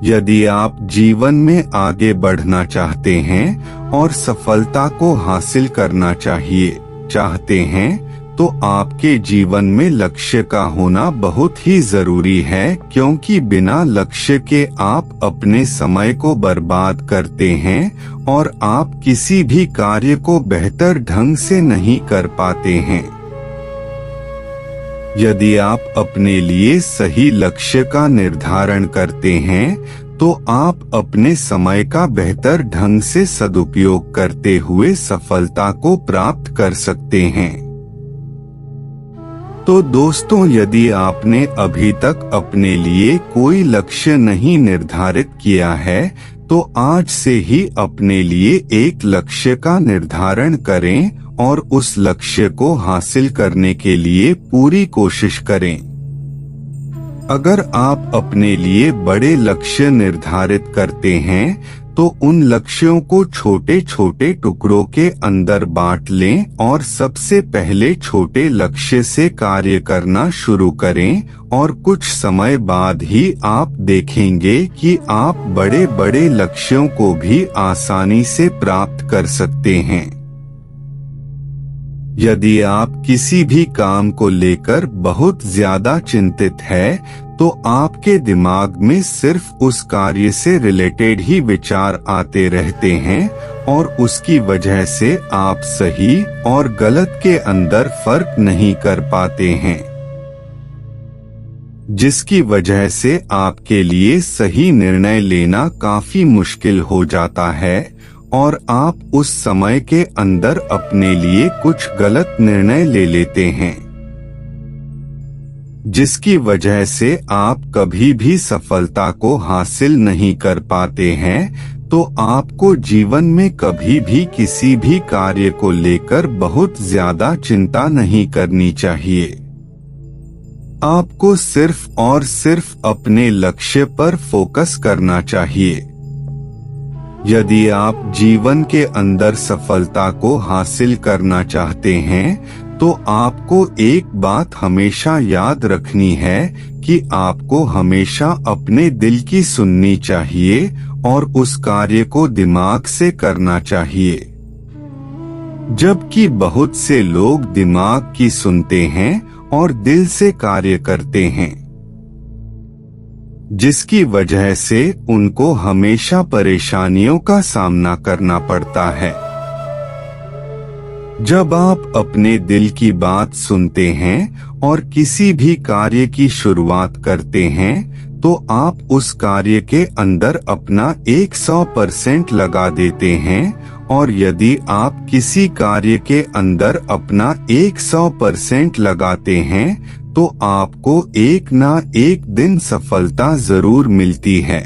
यदि आप जीवन में आगे बढ़ना चाहते हैं और सफलता को हासिल करना चाहते हैं, तो आपके जीवन में लक्ष्य का होना बहुत ही जरूरी है, क्योंकि बिना लक्ष्य के आप अपने समय को बर्बाद करते हैं और आप किसी भी कार्य को बेहतर ढंग से नहीं कर पाते हैं। यदि आप अपने लिए सही लक्ष्य का निर्धारण करते हैं, तो आप अपने समय का बेहतर ढंग से सदुपयोग करते हुए सफलता को प्राप्त कर सकते हैं। तो दोस्तों, यदि आपने अभी तक अपने लिए कोई लक्ष्य नहीं निर्धारित किया है, तो आज से ही अपने लिए एक लक्ष्य का निर्धारण करें और उस लक्ष्य को हासिल करने के लिए पूरी कोशिश करें। अगर आप अपने लिए बड़े लक्ष्य निर्धारित करते हैं, तो उन लक्ष्यों को छोटे छोटे टुकड़ों के अंदर बांट लें और सबसे पहले छोटे लक्ष्य से कार्य करना शुरू करें, और कुछ समय बाद ही आप देखेंगे कि आप बड़े बड़े लक्ष्यों को भी आसानी से प्राप्त कर सकते हैं। यदि आप किसी भी काम को लेकर बहुत ज्यादा चिंतित है, तो आपके दिमाग में सिर्फ उस कार्य से रिलेटेड ही विचार आते रहते हैं और उसकी वजह से आप सही और गलत के अंदर फर्क नहीं कर पाते हैं, जिसकी वजह से आपके लिए सही निर्णय लेना काफी मुश्किल हो जाता है और आप उस समय के अंदर अपने लिए कुछ गलत निर्णय ले लेते हैं, जिसकी वजह से आप कभी भी सफलता को हासिल नहीं कर पाते हैं। तो आपको जीवन में कभी भी किसी भी कार्य को लेकर बहुत ज्यादा चिंता नहीं करनी चाहिए। आपको सिर्फ और सिर्फ अपने लक्ष्य पर फोकस करना चाहिए। यदि आप जीवन के अंदर सफलता को हासिल करना चाहते हैं, तो आपको एक बात हमेशा याद रखनी है कि आपको हमेशा अपने दिल की सुननी चाहिए और उस कार्य को दिमाग से करना चाहिए। जबकि बहुत से लोग दिमाग की सुनते हैं और दिल से कार्य करते हैं, जिसकी वजह से उनको हमेशा परेशानियों का सामना करना पड़ता है। जब आप अपने दिल की बात सुनते हैं और किसी भी कार्य की शुरुआत करते हैं, तो आप उस कार्य के अंदर अपना 100% लगा देते हैं, और यदि आप किसी कार्य के अंदर अपना 100% लगाते हैं, तो आपको एक ना एक दिन सफलता जरूर मिलती है।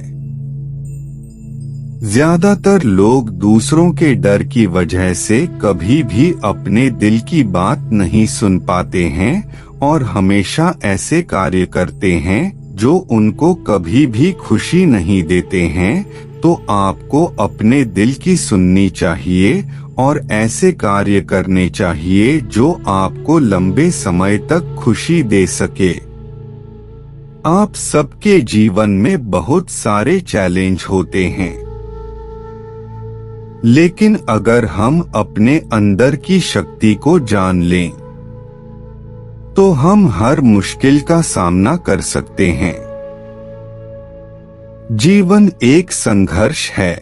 ज्यादातर लोग दूसरों के डर की वजह से कभी भी अपने दिल की बात नहीं सुन पाते हैं और हमेशा ऐसे कार्य करते हैं जो उनको कभी भी खुशी नहीं देते हैं। तो आपको अपने दिल की सुननी चाहिए और ऐसे कार्य करने चाहिए जो आपको लंबे समय तक खुशी दे सके। आप सबके जीवन में बहुत सारे चैलेंज होते हैं, लेकिन अगर हम अपने अंदर की शक्ति को जान लें, तो हम हर मुश्किल का सामना कर सकते हैं। जीवन एक संघर्ष है,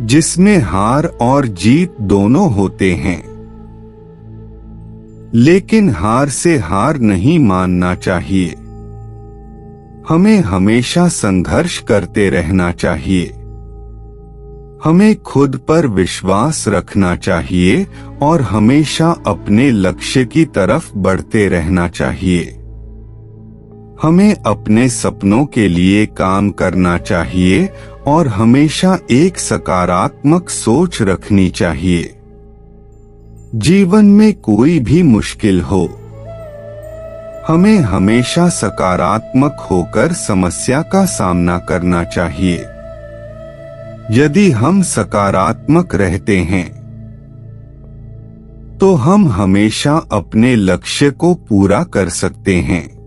जिसमें हार और जीत दोनों होते हैं, लेकिन हार से हार नहीं मानना चाहिए। हमें हमेशा संघर्ष करते रहना चाहिए। हमें खुद पर विश्वास रखना चाहिए और हमेशा अपने लक्ष्य की तरफ बढ़ते रहना चाहिए। हमें अपने सपनों के लिए काम करना चाहिए और हमेशा एक सकारात्मक सोच रखनी चाहिए। जीवन में कोई भी मुश्किल हो, हमें हमेशा सकारात्मक होकर समस्या का सामना करना चाहिए। यदि हम सकारात्मक रहते हैं, तो हम हमेशा अपने लक्ष्य को पूरा कर सकते हैं।